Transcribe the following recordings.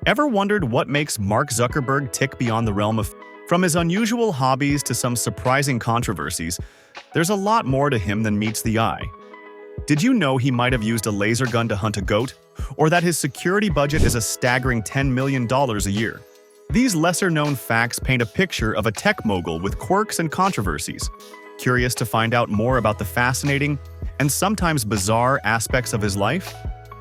Ever wondered what makes Mark Zuckerberg tick beyond the realm of... From his unusual hobbies to some surprising controversies, there's a lot more to him than meets the eye. Did you know he might have used a laser gun to hunt a goat? Or that his security budget is a staggering $10 million a year? These lesser-known facts paint a picture of a tech mogul with quirks and controversies. Curious to find out more about the fascinating and sometimes bizarre aspects of his life?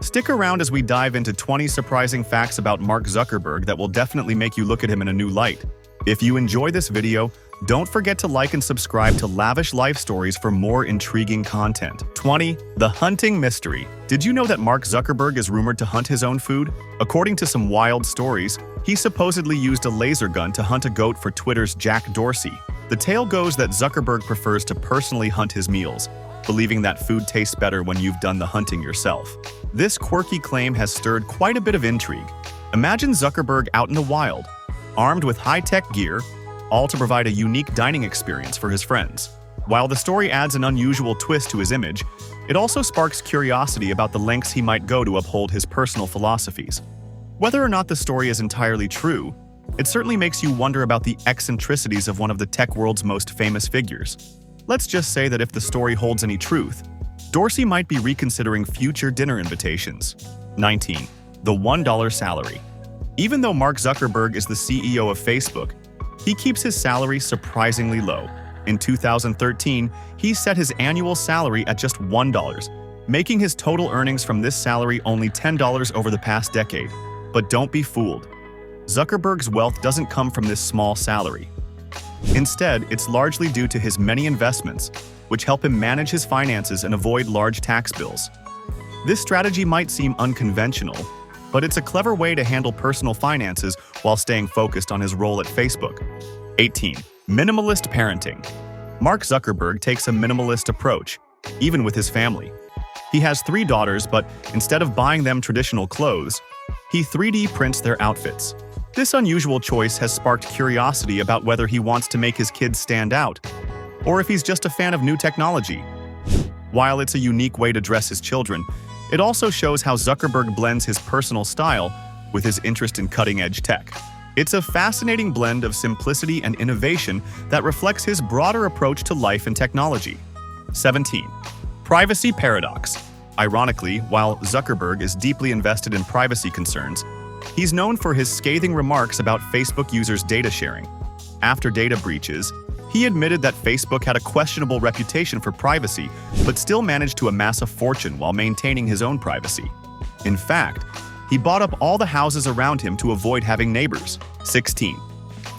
Stick around as we dive into 20 surprising facts about Mark Zuckerberg that will definitely make you look at him in a new light. If you enjoy this video, don't forget to like and subscribe to Lavish Life Stories for more intriguing content. 20. The Hunting Mystery. Did you know that Mark Zuckerberg is rumored to hunt his own food? According to some wild stories, he supposedly used a laser gun to hunt a goat for Twitter's Jack Dorsey. The tale goes that Zuckerberg prefers to personally hunt his meals, believing that food tastes better when you've done the hunting yourself. This quirky claim has stirred quite a bit of intrigue. Imagine Zuckerberg out in the wild, armed with high-tech gear, all to provide a unique dining experience for his friends. While the story adds an unusual twist to his image, it also sparks curiosity about the lengths he might go to uphold his personal philosophies. Whether or not the story is entirely true, it certainly makes you wonder about the eccentricities of one of the tech world's most famous figures. Let's just say that if the story holds any truth, Dorsey might be reconsidering future dinner invitations. 19. The $1 salary. Even though Mark Zuckerberg is the CEO of Facebook, he keeps his salary surprisingly low. In 2013, he set his annual salary at just $1, making his total earnings from this salary only $10 over the past decade. But don't be fooled. Zuckerberg's wealth doesn't come from this small salary. Instead, it's largely due to his many investments, which help him manage his finances and avoid large tax bills. This strategy might seem unconventional, but it's a clever way to handle personal finances while staying focused on his role at Facebook. 18. Minimalist parenting. Mark Zuckerberg takes a minimalist approach, even with his family. He has 3 daughters, but instead of buying them traditional clothes, he 3D prints their outfits. This unusual choice has sparked curiosity about whether he wants to make his kids stand out, or if he's just a fan of new technology. While it's a unique way to dress his children, it also shows how Zuckerberg blends his personal style with his interest in cutting-edge tech. It's a fascinating blend of simplicity and innovation that reflects his broader approach to life and technology. 17. Privacy paradox. Ironically, while Zuckerberg is deeply invested in privacy concerns, he's known for his scathing remarks about Facebook users' data sharing. After data breaches, he admitted that Facebook had a questionable reputation for privacy, but still managed to amass a fortune while maintaining his own privacy. In fact, he bought up all the houses around him to avoid having neighbors. 16.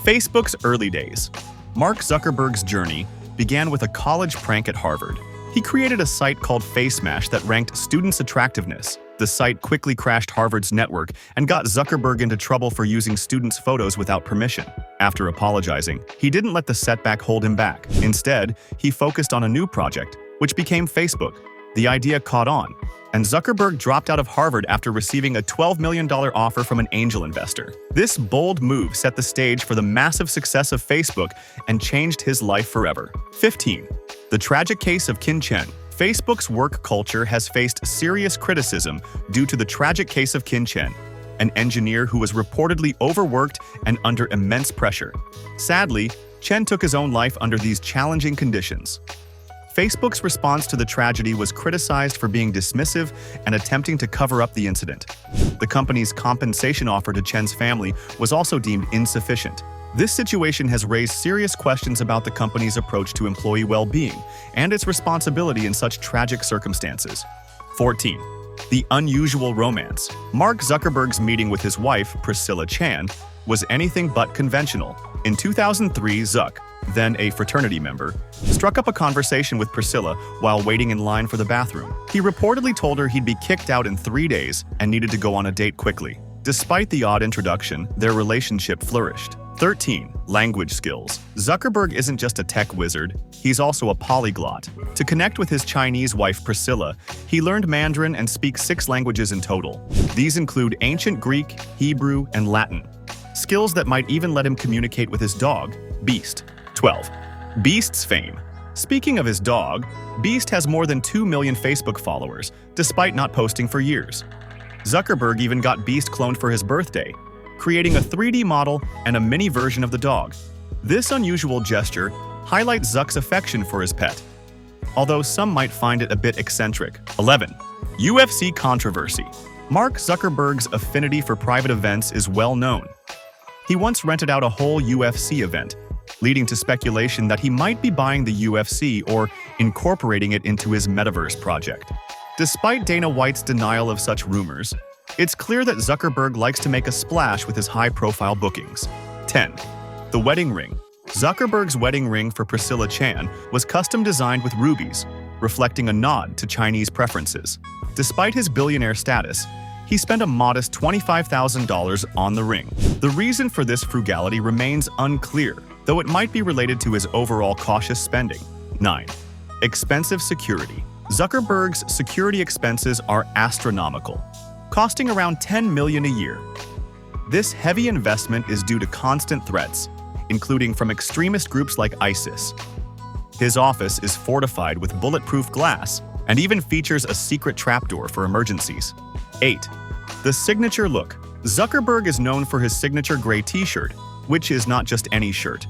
Facebook's early days. Mark Zuckerberg's journey began with a college prank at Harvard. He created a site called FaceMash that ranked students' attractiveness. The site quickly crashed Harvard's network and got Zuckerberg into trouble for using students' photos without permission. After apologizing, he didn't let the setback hold him back. Instead, he focused on a new project, which became Facebook. The idea caught on, and Zuckerberg dropped out of Harvard after receiving a $12 million offer from an angel investor. This bold move set the stage for the massive success of Facebook and changed his life forever. 15. The tragic case of Kin Chen. Facebook's work culture has faced serious criticism due to the tragic case of Kin Chen, an engineer who was reportedly overworked and under immense pressure. Sadly, Chen took his own life under these challenging conditions. Facebook's response to the tragedy was criticized for being dismissive and attempting to cover up the incident. The company's compensation offer to Chen's family was also deemed insufficient. This situation has raised serious questions about the company's approach to employee well-being and its responsibility in such tragic circumstances. 14. The unusual romance. Mark Zuckerberg's meeting with his wife, Priscilla Chan, was anything but conventional. In 2003, Zuck, then a fraternity member, struck up a conversation with Priscilla while waiting in line for the bathroom. He reportedly told her he'd be kicked out in 3 days and needed to go on a date quickly. Despite the odd introduction, their relationship flourished. 13. Language skills. Zuckerberg isn't just a tech wizard, he's also a polyglot. To connect with his Chinese wife Priscilla, he learned Mandarin and speaks 6 languages in total. These include Ancient Greek, Hebrew, and Latin. Skills that might even let him communicate with his dog, Beast. 12. Beast's fame. Speaking of his dog, Beast has more than 2 million Facebook followers, despite not posting for years. Zuckerberg even got Beast cloned for his birthday, creating a 3D model and a mini version of the dog. This unusual gesture highlights Zuck's affection for his pet, although some might find it a bit eccentric. 11. UFC controversy. Mark Zuckerberg's affinity for private events is well known. He once rented out a whole UFC event, leading to speculation that he might be buying the UFC or incorporating it into his metaverse project. Despite Dana White's denial of such rumors, it's clear that Zuckerberg likes to make a splash with his high-profile bookings. 10. The wedding ring. Zuckerberg's wedding ring for Priscilla Chan was custom designed with rubies, reflecting a nod to Chinese preferences. Despite his billionaire status, he spent a modest $25,000 on the ring. The reason for this frugality remains unclear, though it might be related to his overall cautious spending. 9. Expensive security. Zuckerberg's security expenses are astronomical, costing around $10 million a year. This heavy investment is due to constant threats, including from extremist groups like ISIS. His office is fortified with bulletproof glass and even features a secret trapdoor for emergencies. 8. The signature look. Zuckerberg is known for his signature gray t-shirt, which is not just any shirt.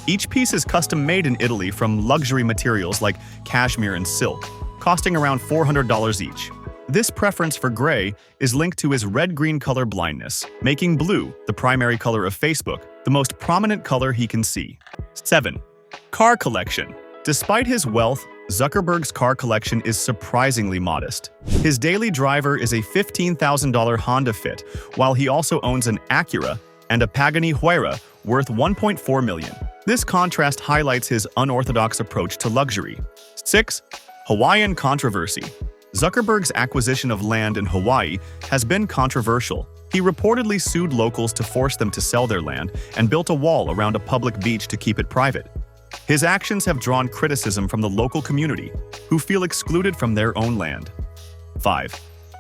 Each piece is custom-made in Italy from luxury materials like cashmere and silk, costing around $400 each. This preference for gray is linked to his red-green color blindness, making blue, the primary color of Facebook, the most prominent color he can see. 7. Car collection. Despite his wealth, Zuckerberg's car collection is surprisingly modest. His daily driver is a $15,000 Honda Fit, while he also owns an Acura and a Pagani Huayra worth $1.4 million. This contrast highlights his unorthodox approach to luxury. 6. Hawaiian controversy. Zuckerberg's acquisition of land in Hawaii has been controversial. He reportedly sued locals to force them to sell their land and built a wall around a public beach to keep it private. His actions have drawn criticism from the local community, who feel excluded from their own land. 5.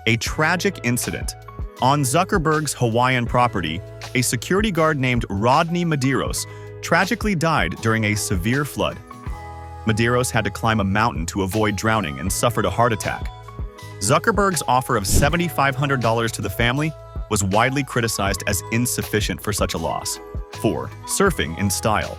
A tragic incident. On Zuckerberg's Hawaiian property, a security guard named Rodney Medeiros tragically died during a severe flood. Medeiros had to climb a mountain to avoid drowning and suffered a heart attack. Zuckerberg's offer of $7,500 to the family was widely criticized as insufficient for such a loss. 4. Surfing in style.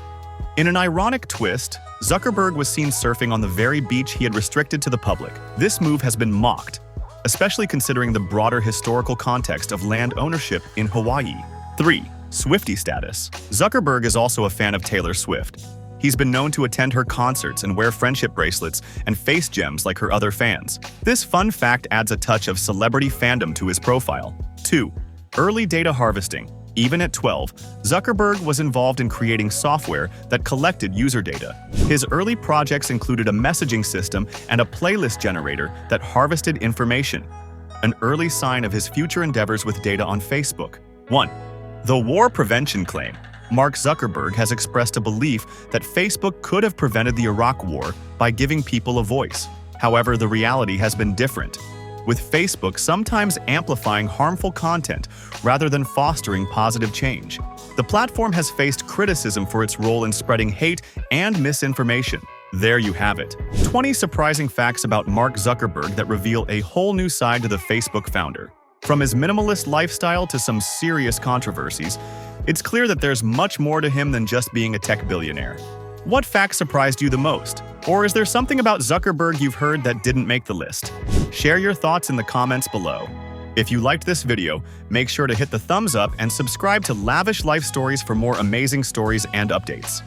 In an ironic twist, Zuckerberg was seen surfing on the very beach he had restricted to the public. This move has been mocked, especially considering the broader historical context of land ownership in Hawaii. 3. Swiftie status. Zuckerberg is also a fan of Taylor Swift. He's been known to attend her concerts and wear friendship bracelets and face gems like her other fans. This fun fact adds a touch of celebrity fandom to his profile. 2. Early data harvesting. Even at 12, Zuckerberg was involved in creating software that collected user data. His early projects included a messaging system and a playlist generator that harvested information, an early sign of his future endeavors with data on Facebook. 1. The war prevention claim. Mark Zuckerberg has expressed a belief that Facebook could have prevented the Iraq War by giving people a voice. However, the reality has been different, with Facebook sometimes amplifying harmful content rather than fostering positive change. The platform has faced criticism for its role in spreading hate and misinformation. There you have it. 20 surprising facts about Mark Zuckerberg that reveal a whole new side to the Facebook founder. From his minimalist lifestyle to some serious controversies, it's clear that there's much more to him than just being a tech billionaire. What fact surprised you the most? Or is there something about Zuckerberg you've heard that didn't make the list? Share your thoughts in the comments below. If you liked this video, make sure to hit the thumbs up and subscribe to Lavish Life Stories for more amazing stories and updates.